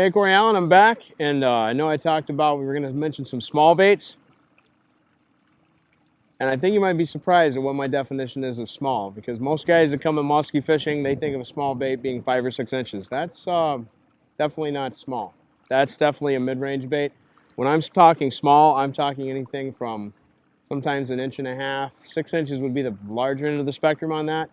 Hey, Cory Allen, I'm back, and I know I talked about we were going to mention some small baits, and I think you might be surprised at what my definition is of small, because most guys that come in musky fishing, they think of a small bait being 5 or 6 inches. That's definitely not small. That's definitely a mid-range bait. When I'm talking small, I'm talking anything from sometimes 1.5 inches. 6 inches would be the larger end of the spectrum on that.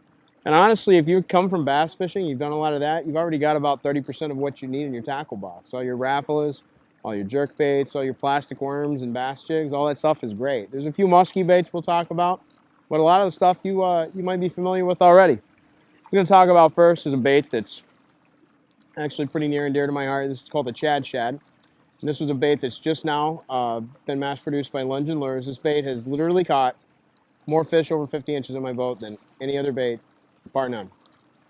And honestly, if you come from bass fishing, you've done a lot of that, you've already got about 30% of what you need in your tackle box. All your Rappalas, all your jerk baits, all your plastic worms and bass jigs, all that stuff is great. There's a few musky baits we'll talk about, but a lot of the stuff you might be familiar with already. I'm going to talk about first is a bait that's actually pretty near and dear to my heart. This is called the Shad. And this was a bait that's just now been mass produced by Lunge and Lures. This bait has literally caught more fish over 50 inches on my boat than any other bait, bar none,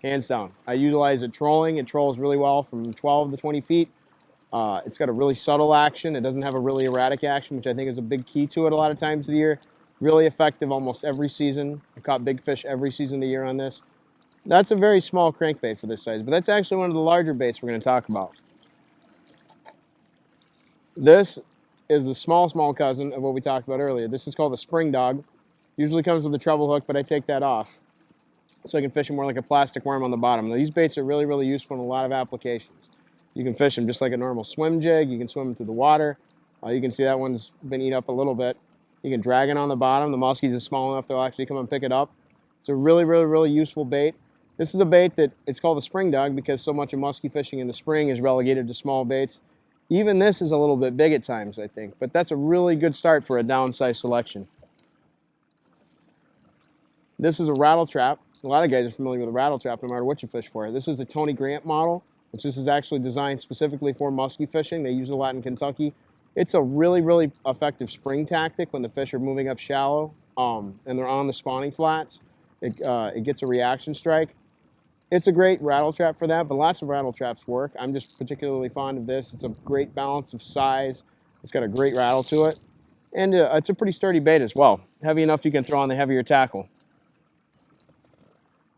hands down. I utilize it trolling. It trolls really well from 12 to 20 feet. It's got a really subtle action. It doesn't have a really erratic action, which I think is a big key to it a lot of times of the year. Really effective almost every season. I caught big fish every season of the year on this. That's a very small crankbait for this size, but that's actually one of the larger baits we're going to talk about. This is the small cousin of what we talked about earlier. This is called a spring dog. Usually comes with a treble hook, but I take that off so I can fish them more like a plastic worm on the bottom. Now, these baits are really useful in a lot of applications. You can fish them just like a normal swim jig. You can swim them through the water. You can see that one's been eat up a little bit. You can drag it on the bottom. The muskies is small enough they'll actually come and pick it up. It's a really useful bait. This is a bait that it's called a spring dog because so much of musky fishing in the spring is relegated to small baits. Even this is a little bit big at times, I think, but that's a really good start for a downsized selection. This is a Rattle Trap. A lot of guys are familiar with a Rattle Trap no matter what you fish for. This is a Tony Grant model, which this is actually designed specifically for musky fishing. They use it a lot in Kentucky. It's a really effective spring tactic when the fish are moving up shallow and they're on the spawning flats. It gets a reaction strike. It's a great rattle trap for that, but lots of rattle traps work. I'm just particularly fond of this. It's a great balance of size. It's got a great rattle to it. And it's a pretty sturdy bait as well. Heavy enough you can throw on the heavier tackle.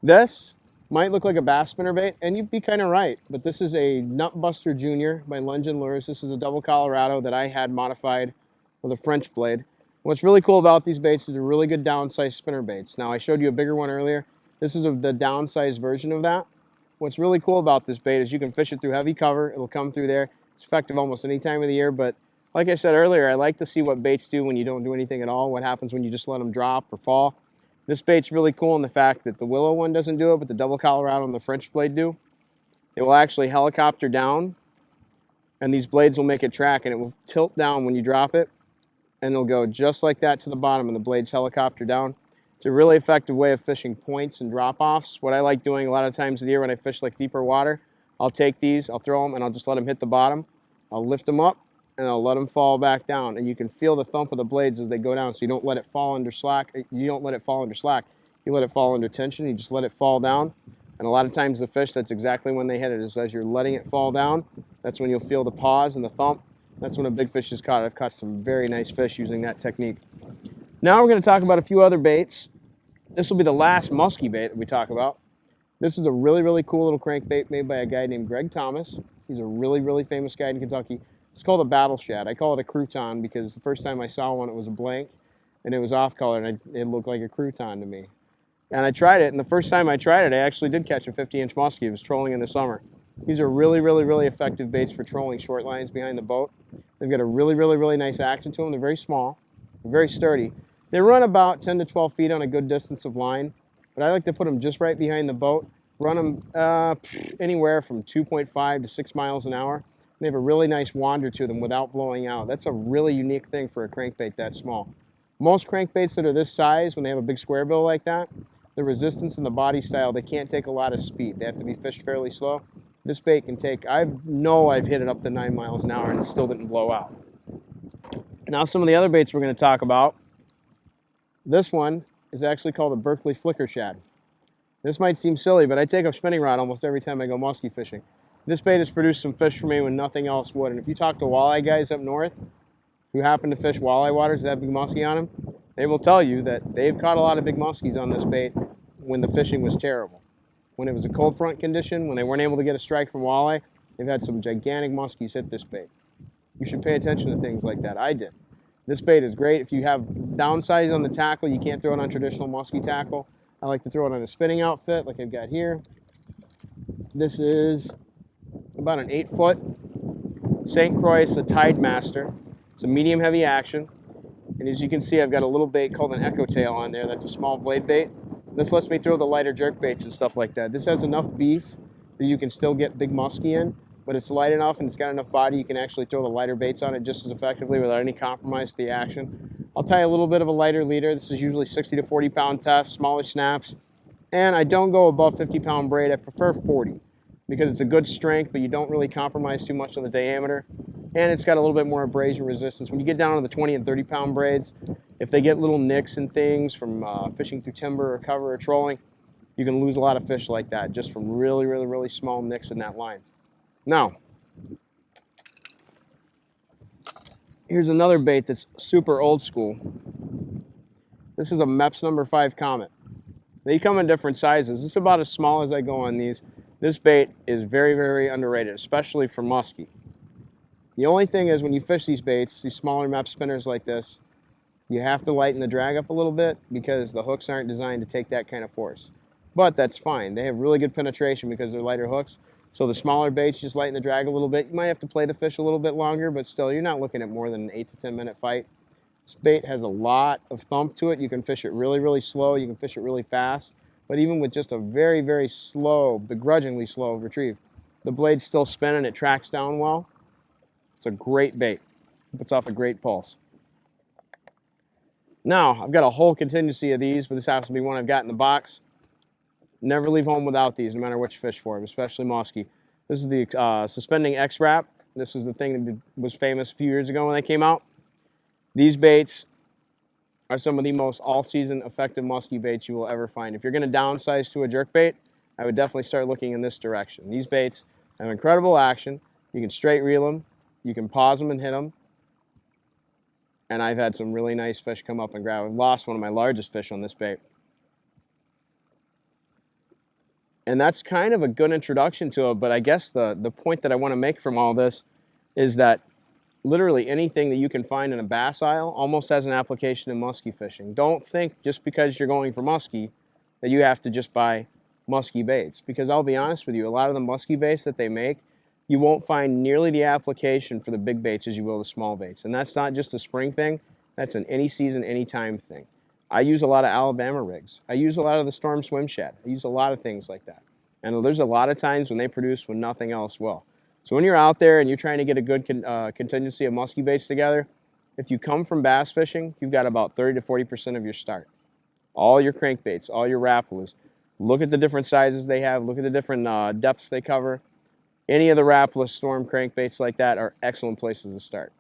This might look like a bass spinnerbait, and you'd be kind of right, but this is a Nutbuster Junior by Lunge and Lures. This is a double Colorado that I had modified with a French blade. What's really cool about these baits is they're really good downsized spinner baits. Now, I showed you a bigger one earlier. This is the downsized version of that. What's really cool about this bait is you can fish it through heavy cover. It'll come through there. It's effective almost any time of the year, but like I said earlier, I like to see what baits do when you don't do anything at all, what happens when you just let them drop or fall. This bait's really cool in the fact that the willow one doesn't do it, but the double Colorado and the French blade do. It will actually helicopter down, and these blades will make it track, and it will tilt down when you drop it, and it'll go just like that to the bottom, and the blades helicopter down. It's a really effective way of fishing points and drop-offs. What I like doing a lot of times of the year when I fish like deeper water, I'll take these, I'll throw them, and I'll just let them hit the bottom. I'll lift them up, and I'll let them fall back down. And you can feel the thump of the blades as they go down, so you don't let it fall under slack. You don't let it fall under slack. You let it fall under tension. You just let it fall down. And a lot of times the fish, that's exactly when they hit it, is as you're letting it fall down. That's when you'll feel the pause and the thump. That's when a big fish is caught. I've caught some very nice fish using that technique. Now we're going to talk about a few other baits. This will be the last musky bait that we talk about. This is a really cool little crankbait made by a guy named Greg Thomas. He's a really famous guy in Kentucky. It's called a battle shad. I call it a crouton because the first time I saw one, it was a blank, and it was off-color, and it looked like a crouton to me. And I tried it, and the first time I tried it, I actually did catch a 50-inch muskie. It was trolling in the summer. These are really effective baits for trolling short lines behind the boat. They've got a really nice action to them. They're very small, they're very sturdy. They run about 10 to 12 feet on a good distance of line, but I like to put them just right behind the boat. Run them anywhere from 2.5 to 6 miles an hour. They have a really nice wander to them without blowing out. That's a really unique thing for a crankbait that small. Most crankbaits that are this size, when they have a big square bill like that, the resistance and the body style, they can't take a lot of speed. They have to be fished fairly slow. This bait can take, I've hit it up to 9 miles an hour and it still didn't blow out. Now some of the other baits we're going to talk about. This one is actually called a Berkeley flicker shad. This might seem silly, but I take a spinning rod almost every time I go musky fishing. This bait has produced some fish for me when nothing else would. And if you talk to walleye guys up north who happen to fish walleye waters that have big muskie on them, they will tell you that they've caught a lot of big muskies on this bait when the fishing was terrible. When it was a cold front condition, when they weren't able to get a strike from walleye, They've had some gigantic muskies hit this bait. You should pay attention to things like that. I did. This bait is great. If you have downsize on the tackle, you can't throw it on traditional musky tackle. I like to throw it on a spinning outfit like I've got here. This is about an 8-foot St. Croix, a Tide Master. It's a medium heavy action. And as you can see, I've got a little bait called an echo tail on there. That's a small blade bait. This lets me throw the lighter jerk baits and stuff like that. This has enough beef that you can still get big musky in, but it's light enough and it's got enough body you can actually throw the lighter baits on it just as effectively without any compromise to the action. I'll tie a little bit of a lighter leader. This is usually 60 to 40 pound test, smaller snaps. And I don't go above 50 pound braid. I prefer 40 because it's a good strength, but you don't really compromise too much on the diameter. And it's got a little bit more abrasion resistance. When you get down to the 20 and 30 pound braids, if they get little nicks and things from fishing through timber or cover or trolling, you can lose a lot of fish like that just from really, really, really small nicks in that line. Now, here's another bait that's super old school. This is a MEPS number 5 Comet. They come in different sizes. This is about as small as I go on these. This bait is very, very underrated, especially for musky. The only thing is when you fish these baits, these smaller MEPS spinners like this, you have to lighten the drag up a little bit because the hooks aren't designed to take that kind of force. But that's fine. They have really good penetration because they're lighter hooks. So the smaller baits just lighten the drag a little bit. You might have to play the fish a little bit longer, but still, you're not looking at more than an 8 to 10 minute fight. This bait has a lot of thump to it. You can fish it really, really slow. You can fish it really fast. But even with just a very, very slow, begrudgingly slow retrieve, the blade's still spinning. It tracks down well. It's a great bait. It puts off a great pulse. Now, I've got a whole contingency of these, but this happens to be one I've got in the box. Never leave home without these, no matter what you fish for them, especially musky. This is the Suspending X Wrap. This was the thing that was famous a few years ago when they came out. These baits are some of the most all-season effective musky baits you will ever find. If you're going to downsize to a jerk bait, I would definitely start looking in this direction. These baits have incredible action. You can straight reel them. You can pause them and hit them. And I've had some really nice fish come up and grab. I've lost one of my largest fish on this bait. And that's kind of a good introduction to it, but I guess the point that I want to make from all this is that literally anything that you can find in a bass aisle almost has an application in musky fishing. Don't think just because you're going for musky that you have to just buy musky baits. Because I'll be honest with you, a lot of the musky baits that they make, you won't find nearly the application for the big baits as you will the small baits. And that's not just a spring thing, that's an any season, any time thing. I use a lot of Alabama rigs. I use a lot of the Storm Swim Shad. I use a lot of things like that. And there's a lot of times when they produce when nothing else will. So when you're out there and you're trying to get a good contingency of musky baits together, if you come from bass fishing, you've got about 30 to 40% of your start. All your crankbaits, all your Rappalas. Look at the different sizes they have. Look at the different depths they cover. Any of the Rapala Storm crankbaits like that are excellent places to start.